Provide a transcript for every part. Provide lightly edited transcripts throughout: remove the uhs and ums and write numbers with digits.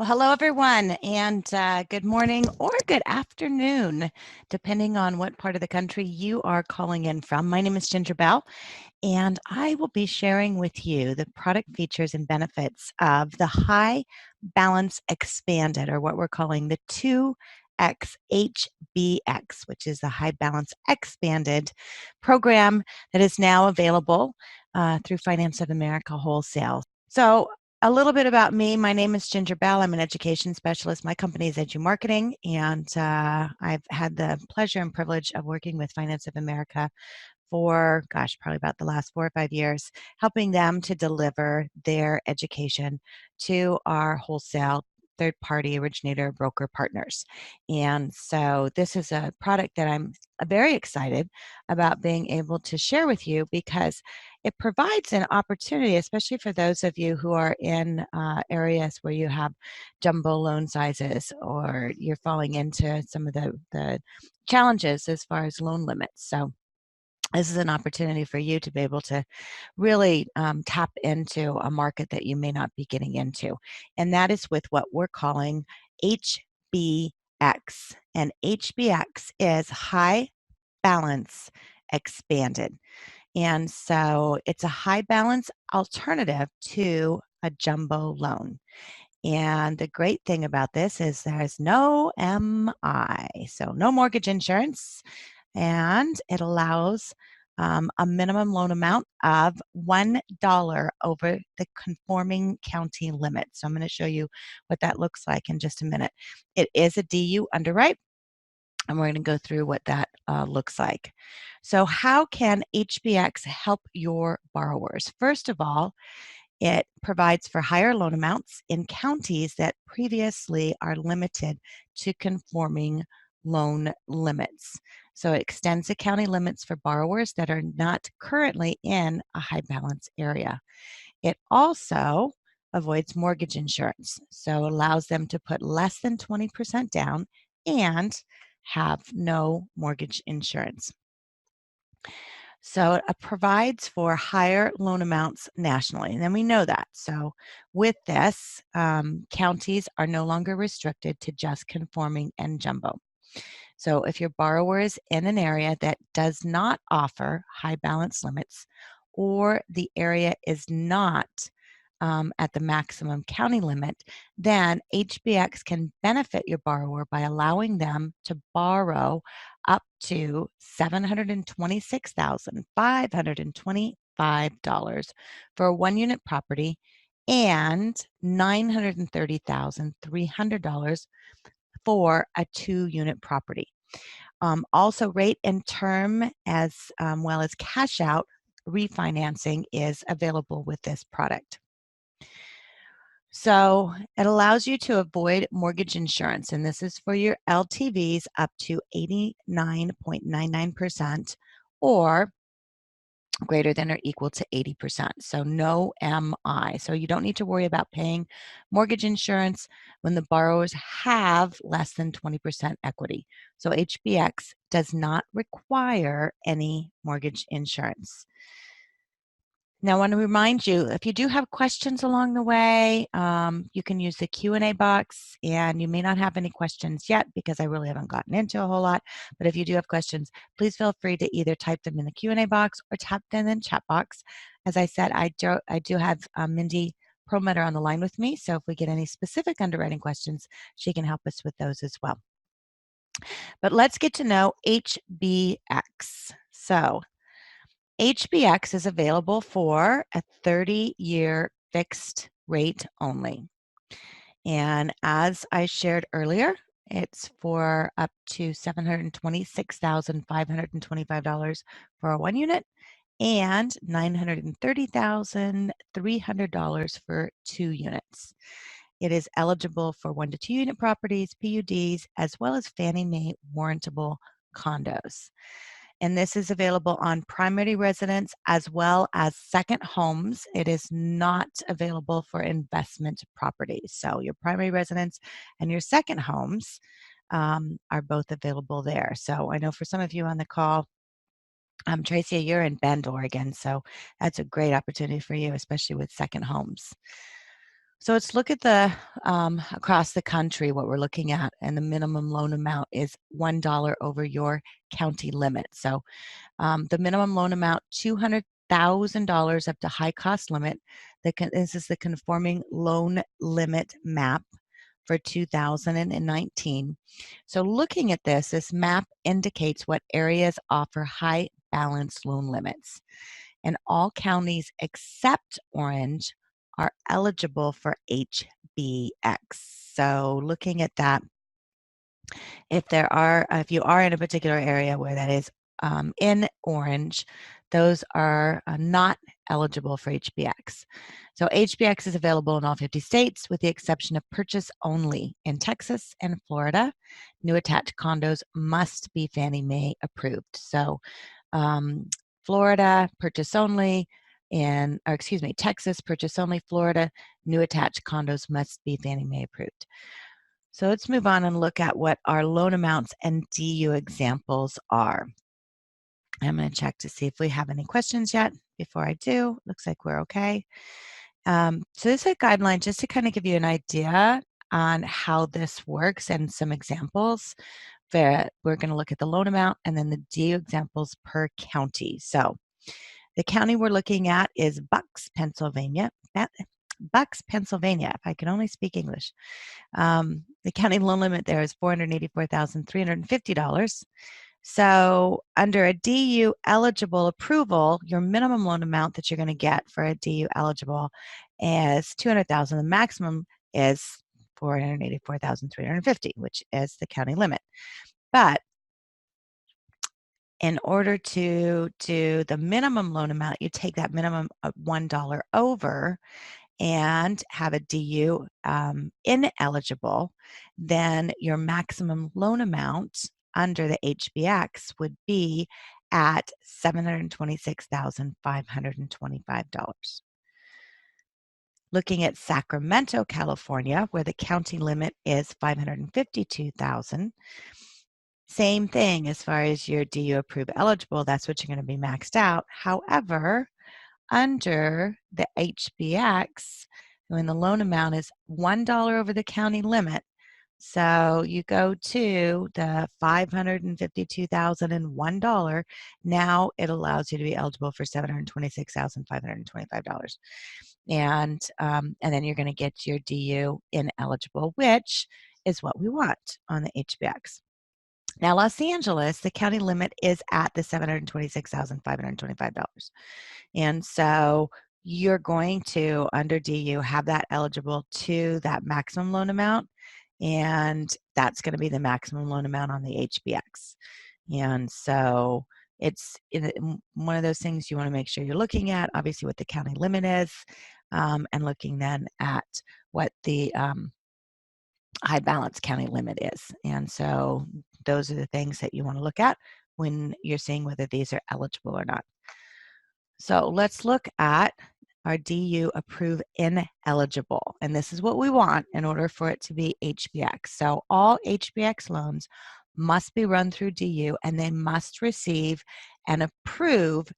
Well, hello, everyone, and good morning or good afternoon, depending on what part of the country you are calling in from. My name is Ginger Bell, and I will be sharing with you the product features and benefits of the High Balance Xpanded, or what we're calling the Two-X HBX, which is the High Balance Xpanded program that is now available through Finance of America Wholesale. So a little bit about me. My name is Ginger Bell. I'm an education specialist. My company is Edu Marketing, and I've had the pleasure and privilege of working with Finance of America for, gosh, probably about the last 4 or 5 years, helping them to deliver their education to our wholesale third-party originator broker partners. And so this is a product that I'm very excited about being able to share with you because it provides an opportunity, especially for those of you who are in areas where you have jumbo loan sizes or you're falling into some of the challenges as far as loan limits. So this is an opportunity for you to be able to really tap into a market that you may not be getting into. And that is with what we're calling HBX. And HBX is High Balance Expanded. And so it's a high balance alternative to a jumbo loan. And the great thing about this is there's no MI, so no mortgage insurance, and it allows a minimum loan amount of $1 over the conforming county limit. So I'm going to show you what that looks like in just a minute. It is a DU underwrite, and we're going to go through what that looks like. So how can HBX help your borrowers? First of all, it provides for higher loan amounts in counties that previously are limited to conforming loan limits. So it extends the county limits for borrowers that are not currently in a high balance area. It also avoids mortgage insurance, so it allows them to put less than 20% down and have no mortgage insurance. So it provides for higher loan amounts nationally, and then we know that. So with this, counties are no longer restricted to just conforming and jumbo. So if your borrower is in an area that does not offer high balance limits, or the area is not at the maximum county limit, then HBX can benefit your borrower by allowing them to borrow up to $726,525 for a one-unit property and $930,300 for a two-unit property. Also, rate and term as well as cash out refinancing is available with this product. So it allows you to avoid mortgage insurance, and this is for your LTVs up to 89.99% or greater than or equal to 80%. So no MI. So you don't need to worry about paying mortgage insurance when the borrowers have less than 20% equity. So HBX does not require any mortgage insurance. Now, I want to remind you, if you do have questions along the way, you can use the Q&A box, and you may not have any questions yet because I really haven't gotten into a whole lot. But if you do have questions, please feel free to either type them in the Q&A box or tap them in the chat box. As I said, I do have Mindy Perlmutter on the line with me, so if we get any specific underwriting questions, she can help us with those as well. But let's get to know HBX. So HBX is available for a 30-year fixed rate only. And as I shared earlier, it's for up to $726,525 for a one unit and $930,300 for two units. It is eligible for 1 to 2 unit properties, PUDs, as well as Fannie Mae warrantable condos. And this is available on primary residence as well as second homes. It is not available for investment properties. So your primary residence and your second homes are both available there. So I know for some of you on the call, Tracy, you're in Bend, Oregon, so that's a great opportunity for you, especially with second homes. So let's look at the across the country, what we're looking at, and the minimum loan amount is $1 over your county limit. So the minimum loan amount, $200,000 up to high cost limit. This is the Conforming Loan Limit Map for 2019. So looking at this map indicates what areas offer high balance loan limits. And all counties except Orange are eligible for HBX. So looking at that, if you are in a particular area where that is in orange, those are not eligible for HBX. So HBX is available in all 50 states with the exception of purchase only in Texas and Florida. New attached condos must be Fannie Mae approved. So Florida, purchase only, Texas, purchase only, Florida, new attached condos must be Fannie Mae approved. So let's move on and look at what our loan amounts and DU examples are. I'm going to check to see if we have any questions yet. Before I do, looks like we're okay. So this is a guideline just to kind of give you an idea on how this works and some examples. We're going to look at the loan amount and then the DU examples per county. So the county we're looking at is Bucks, Pennsylvania. Bucks, Pennsylvania, if I could only speak English. The county loan limit there is $484,350. So under a DU eligible approval, your minimum loan amount that you're going to get for a DU eligible is $200,000. The maximum is $484,350, which is the county limit. But in order to do the minimum loan amount, you take that minimum of $1 over and have a DU ineligible, then your maximum loan amount under the HBX would be at $726,525. Looking at Sacramento, California, where the county limit is $552,000. Same thing as far as your DU approved eligible, that's what you're going to be maxed out. However, under the HBX, when the loan amount is $1 over the county limit, so you go to the $552,001. Now it allows you to be eligible for $726,525, and then you're going to get your DU ineligible, which is what we want on the HBX. Now, Los Angeles, the county limit is at the $726,525. And so you're going to, under DU, have that eligible to that maximum loan amount, and that's going to be the maximum loan amount on the HBX. And so it's one of those things you want to make sure you're looking at, obviously what the county limit is, and looking then at what the high balance county limit is. And so those are the things that you want to look at when you're seeing whether these are eligible or not. So let's look at our DU approve ineligible. And this is what we want in order for it to be HBX. So all HBX loans must be run through DU and they must receive an approve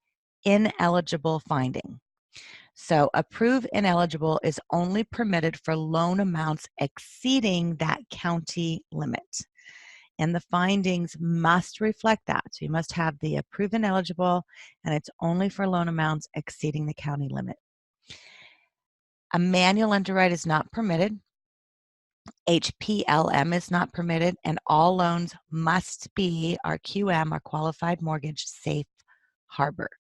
ineligible finding. So approve ineligible is only permitted for loan amounts exceeding that county limit. And the findings must reflect that. So you must have the approve ineligible, and it's only for loan amounts exceeding the county limit. A manual underwrite is not permitted. HPLM is not permitted, and all loans must be our QM, our qualified mortgage safe harbor.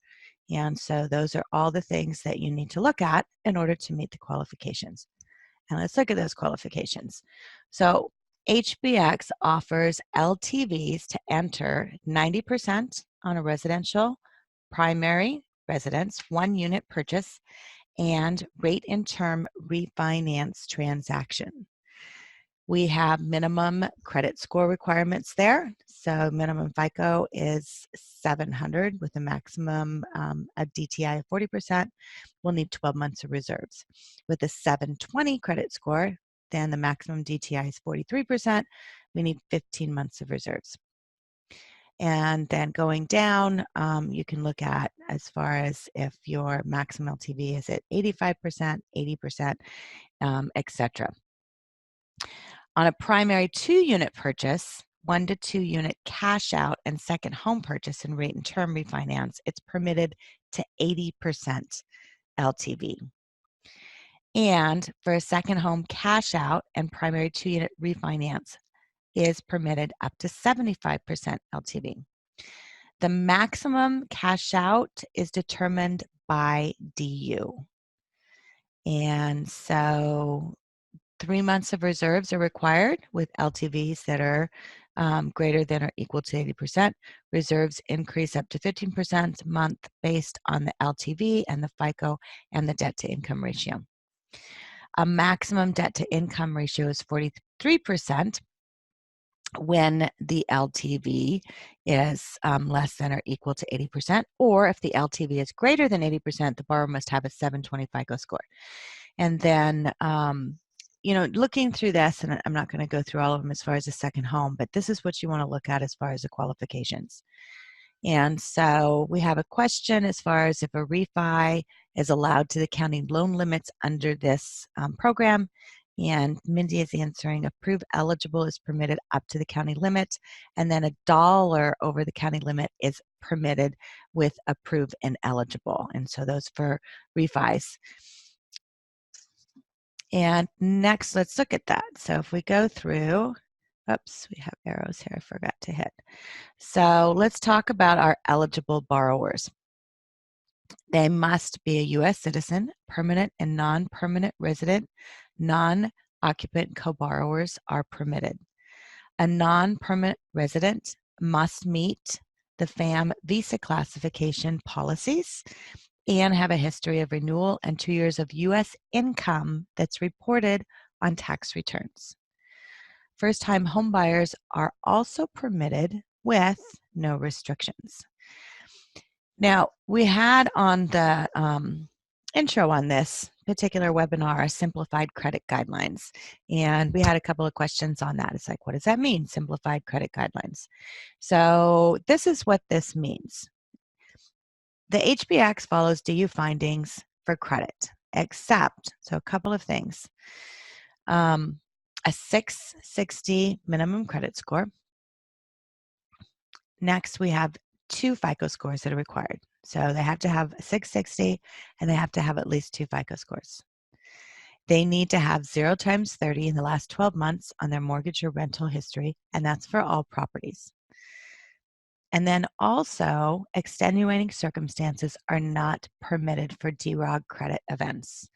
And so those are all the things that you need to look at in order to meet the qualifications. And let's look at those qualifications. So HBX offers LTVs to enter 90% on a residential primary residence, 1-unit purchase, and rate and term refinance transaction. We have minimum credit score requirements there. So minimum FICO is 700 with a maximum a DTI of 40%. We'll need 12 months of reserves. With a 720 credit score, then the maximum DTI is 43%. We need 15 months of reserves. And then going down, you can look at as far as if your maximum LTV is at 85%, 80%, etc. On a primary 2-unit purchase, 1 to 2 unit cash out and second home purchase and rate and term refinance, it's permitted to 80% LTV. And for a second home cash out and primary 2-unit refinance is permitted up to 75% LTV. The maximum cash out is determined by DU. And so 3 months of reserves are required with LTVs that are greater than or equal to 80%. Reserves increase up to 15% a month based on the LTV and the FICO and the debt to income ratio. A maximum debt to income ratio is 43% when the LTV is less than or equal to 80%, or if the LTV is greater than 80%, the borrower must have a 720 FICO score. And then, looking through this, and I'm not going to go through all of them as far as a second home, but this is what you want to look at as far as the qualifications. And so we have a question as far as if a refi is allowed to the county loan limits under this program. And Mindy is answering, approved eligible is permitted up to the county limit, and then $1 over the county limit is permitted with approved and eligible. And so those for refis. And next, let's look at that. So if we go through, oops, we have arrows here I forgot to hit. So let's talk about our eligible borrowers. They must be a U.S. citizen, permanent and non-permanent resident. Non-occupant co-borrowers are permitted. A non-permanent resident must meet the FAM visa classification policies and have a history of renewal and 2 years of U.S. income that's reported on tax returns. First-time homebuyers are also permitted with no restrictions. Now, we had on the intro on this particular webinar, Simplified Credit Guidelines, and we had a couple of questions on that. It's like, what does that mean, Simplified Credit Guidelines? So this is what this means. The HBX follows DU findings for credit, except, so a couple of things. A 660 minimum credit score. Next, we have 2 FICO scores that are required. So they have to have a 660 and they have to have at least 2 FICO scores. They need to have 0 times 30 in the last 12 months on their mortgage or rental history, and that's for all properties. And then also, extenuating circumstances are not permitted for DROG credit events.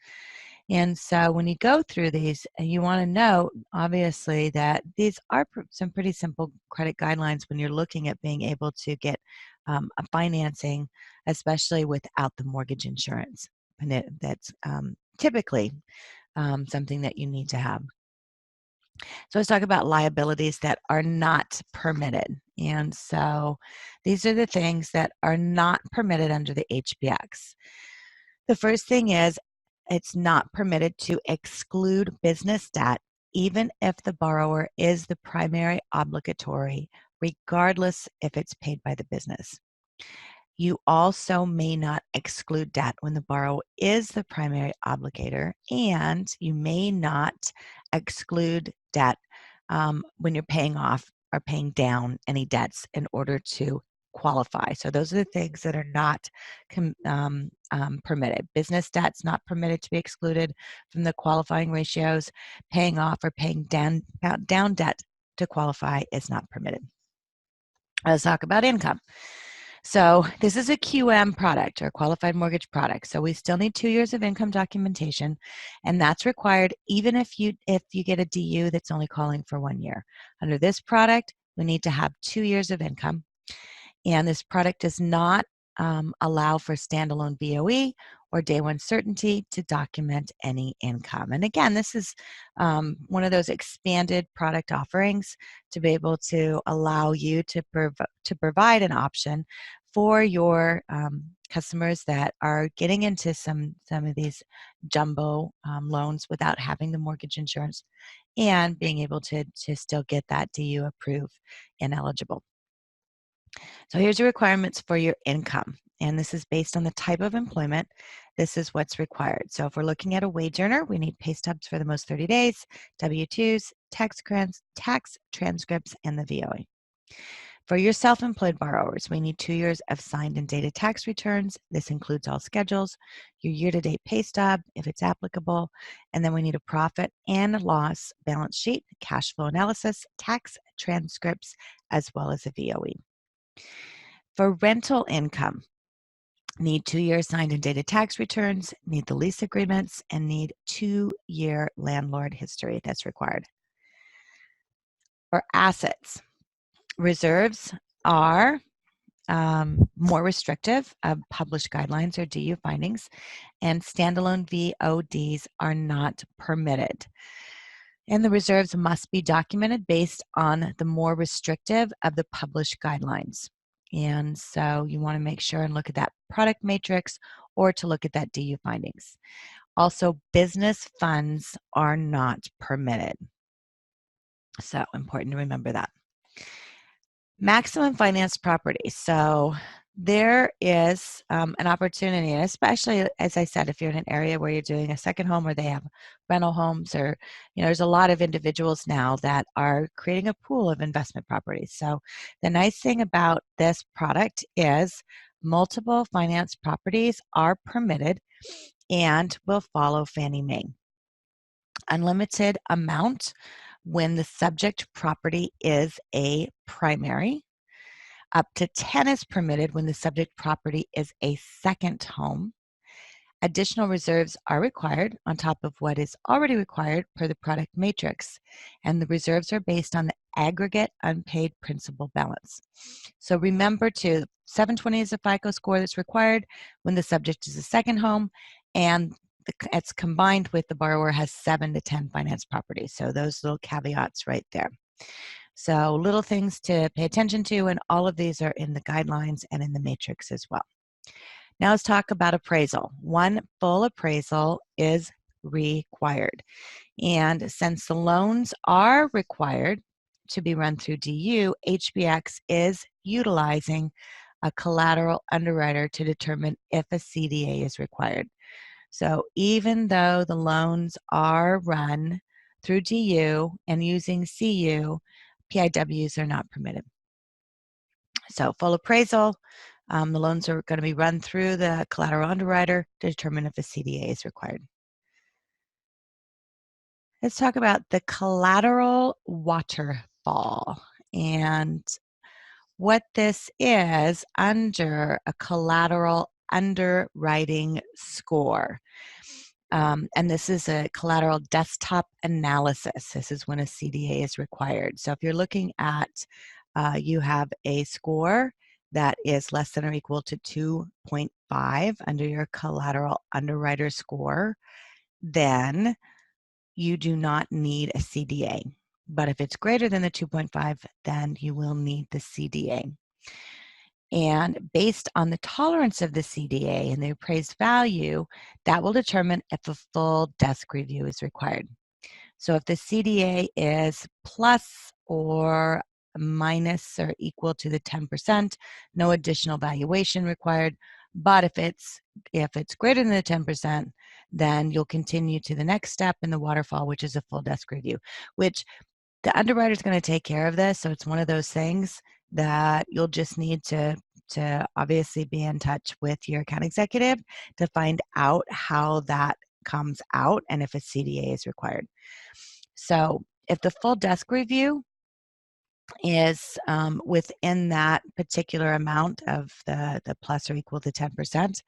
And so when you go through these, you want to know, obviously, that these are some pretty simple credit guidelines when you're looking at being able to get a financing, especially without the mortgage insurance. And that's typically something that you need to have. So let's talk about liabilities that are not permitted. And so these are the things that are not permitted under the HBX. The first thing is it's not permitted to exclude business debt even if the borrower is the primary obligatory, regardless if it's paid by the business. You also may not exclude debt when the borrower is the primary obligator, and you may not exclude debt when you're paying off or paying down any debts in order to qualify. So those are the things that are not permitted. Business debt's not permitted to be excluded from the qualifying ratios. Paying off or paying down debt to qualify is not permitted. Let's talk about income. So this is a QM product, or qualified mortgage product. So we still need 2 years of income documentation, and that's required even if you get a DU that's only calling for 1 year. Under this product, we need to have 2 years of income, and this product does not allow for standalone BOE or day one certainty to document any income. And again, this is one of those expanded product offerings to be able to allow you to provide an option for your customers that are getting into some of these jumbo loans without having the mortgage insurance and being able to still get that DU approved and eligible. So here's your requirements for your income. And this is based on the type of employment this is what's required. So if we're looking at a wage earner, we need pay stubs for the most 30 days, W-2s, tax transcripts, and the VOA. For your self-employed borrowers, we need 2 years of signed and dated tax returns. This includes all schedules, your year-to-date pay stub, if it's applicable, and then we need a profit and loss balance sheet, cash flow analysis, tax transcripts, as well as a VOE. For rental income, need 2 years signed and dated tax returns, need the lease agreements, and need 2-year landlord history that's required. For assets, reserves are more restrictive of published guidelines or DU findings, and standalone VODs are not permitted. And the reserves must be documented based on the more restrictive of the published guidelines. And so you want to make sure and look at that product matrix or to look at that DU findings. Also, business funds are not permitted. So important to remember that. Maximum finance property. So there is an opportunity, and especially, as I said, if you're in an area where you're doing a second home or they have rental homes, or there's a lot of individuals now that are creating a pool of investment properties. So the nice thing about this product is multiple finance properties are permitted and will follow Fannie Mae. Unlimited amount when the subject property is a primary. Up to 10 is permitted when the subject property is a second home. Additional reserves are required on top of what is already required per the product matrix, and the reserves are based on the aggregate unpaid principal balance. So remember, 720 is a FICO score that's required when the subject is a second home, and it's combined with the borrower has 7 to 10 finance properties. So those little caveats right there. So little things to pay attention to, and all of these are in the guidelines and in the matrix as well. Now let's talk about appraisal. One full appraisal is required. And since the loans are required to be run through DU, HBX is utilizing a collateral underwriter to determine if a CDA is required. So even though the loans are run through DU and using CU, PIWs are not permitted. So full appraisal, the loans are going to be run through the collateral underwriter to determine if a CDA is required. Let's talk about the Collateral Waterfall and what this is under a collateral underwriting score. And this is a collateral desktop analysis. This is when a CDA is required. So if you're looking at, you have a score that is less than or equal to 2.5 under your collateral underwriter score, then you do not need a CDA. But if it's greater than the 2.5, then you will need the CDA. And based on the tolerance of the CDA and the appraised value, that will determine if a full desk review is required. So if the CDA is plus or minus or equal to the 10%, no additional valuation required. But if it's greater than the 10%, then you'll continue to the next step in the waterfall, which is a full desk review, which the underwriter is going to take care of this. So it's one of those things that you'll just need to obviously be in touch with your account executive to find out how that comes out and if a CDA is required. So if the full desk review is within that particular amount of the plus or equal to 10%,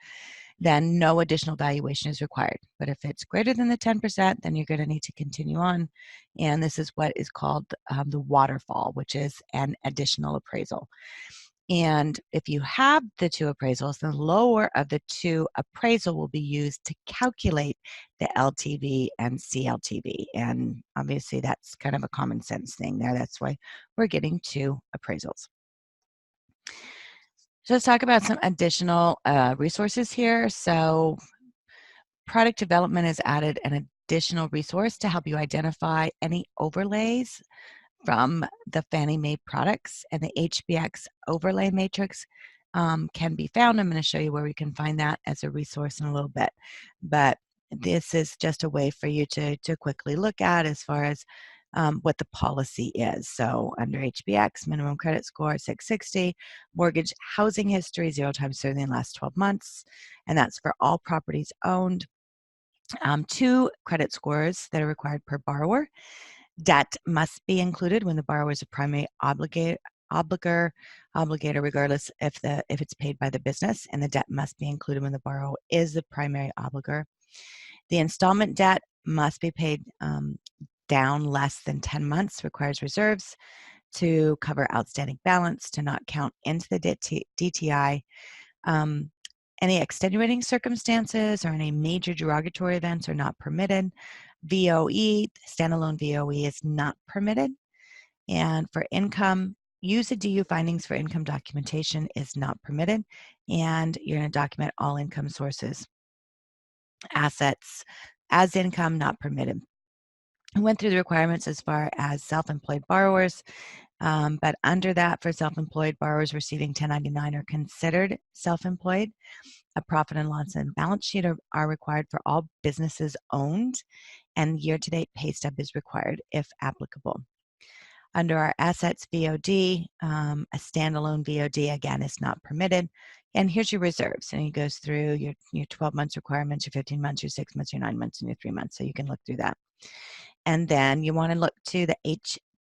then no additional valuation is required. But if it's greater than the 10%, then you're going to need to continue on. And this is what is called the waterfall, which is an additional appraisal. And if you have the two appraisals, the lower of the two appraisal will be used to calculate the LTV and CLTV. And obviously that's kind of a common sense thing there. That's why we're getting two appraisals. So let's talk about some additional resources here. So product development has added an additional resource to help you identify any overlays from the Fannie Mae products and the HBX overlay matrix. can be found. I'm going to show you where we can find that as a resource in a little bit. But this is just a way for you to quickly look at as far as what the policy is. So under HBX, minimum credit score 660, mortgage housing history 0 times 30 in the last 12 months, and that's for all properties owned. 2 credit scores that are required per borrower. Debt must be included when the borrower is a primary obligator regardless if it's paid by the business, and the debt must be included when the borrower is the primary obligor. The installment debt must be paid down less than 10 months, requires reserves to cover outstanding balance, to not count into the DTI. Any extenuating circumstances or any major derogatory events are not permitted. VOE, standalone VOE is not permitted. And for income, use of DU findings for income documentation is not permitted. And you're going to document all income sources. Assets as income, not permitted. I went through the requirements as far as self-employed borrowers, but under that, for self-employed borrowers receiving 1099 are considered self-employed. A profit and loss and balance sheet are required for all businesses owned, and year-to-date pay stub is required if applicable. Under our assets VOD, a standalone VOD, again, is not permitted. And here's your reserves. And it goes through your 12 months requirements, your 15 months, your 6 months, your 9 months, and your 3 months. So you can look through that. And then you want to look to the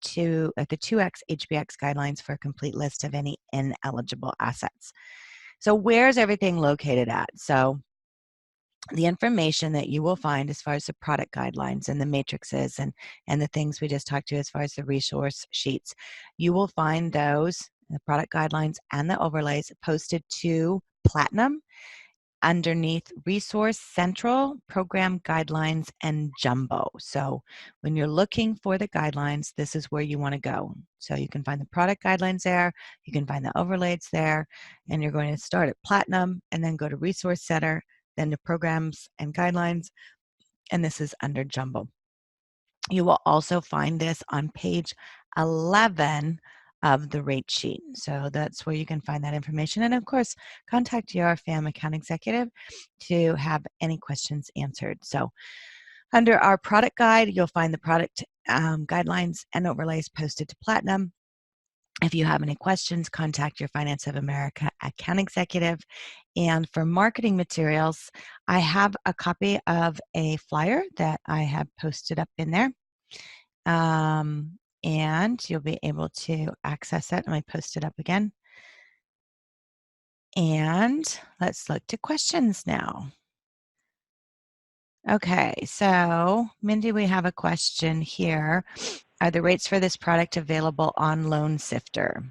Two-X HBX guidelines for a complete list of any ineligible assets. So where's everything located at? So the information that you will find as far as the product guidelines and the matrices and the things we just talked to as far as the resource sheets, you will find those, the product guidelines and the overlays, posted to Platinum underneath Resource Central, Program Guidelines, and Jumbo. So when you're looking for the guidelines, this is where you want to go. So you can find the product guidelines there, you can find the overlays there, and you're going to start at Platinum and then go to Resource Center, then to Programs and Guidelines, and this is under Jumbo. You will also find this on page 11 of the rate sheet. So that's where you can find that information. And of course, contact your FAM account executive to have any questions answered. So under our product guide, you'll find the product guidelines and overlays posted to Platinum. If you have any questions, contact your Finance of America account executive. And for marketing materials, I have a copy of a flyer that I have posted up in there. And you'll be able to access it. Let me post it up again. And let's look to questions now. Okay, so Mindy, we have a question here. Are the rates for this product available on Loan Sifter?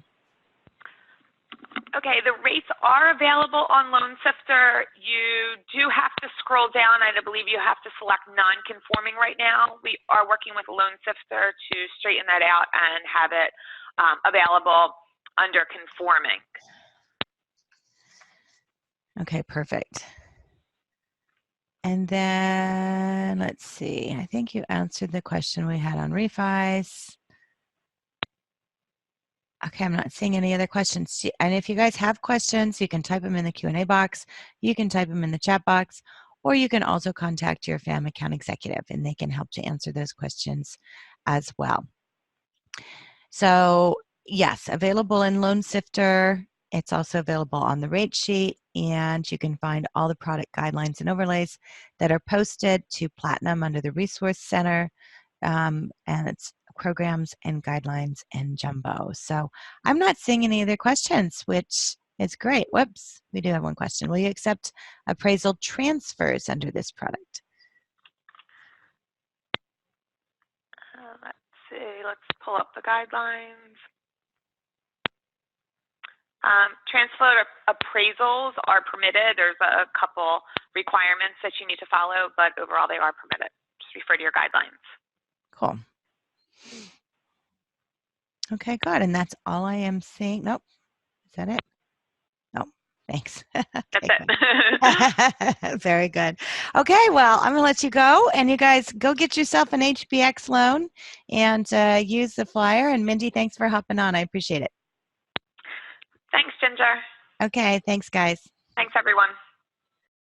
Okay, the rates are available on Loan Sifter. You do have to scroll down, and I believe you have to select non-conforming right now. We are working with Loan Sifter to straighten that out and have it available under conforming. Okay, perfect. And then let's see, I think you answered the question we had on refis. Okay, I'm not seeing any other questions. And if you guys have questions, you can type them in the Q&A box, you can type them in the chat box, or you can also contact your FAM account executive and they can help to answer those questions as well. So yes, available in Loan Sifter. It's also available on the rate sheet, and you can find all the product guidelines and overlays that are posted to Platinum under the Resource Center, and it's Programs and Guidelines and Jumbo. So I'm not seeing any other questions, which is great. Whoops, we do have one question. Will you accept appraisal transfers under this product? Let's see, let's pull up the guidelines. Transfer appraisals are permitted. There's a couple requirements that you need to follow, but overall they are permitted. Just refer to your guidelines. Cool. Okay, good. And that's all I am seeing. Nope. Is that it? No, thanks. That's it. Very good. Okay, well, I'm going to let you go. And you guys go get yourself an HBX loan and use the flyer. And Mindy, thanks for hopping on. I appreciate it. Thanks, Ginger. Okay, thanks, guys. Thanks, everyone.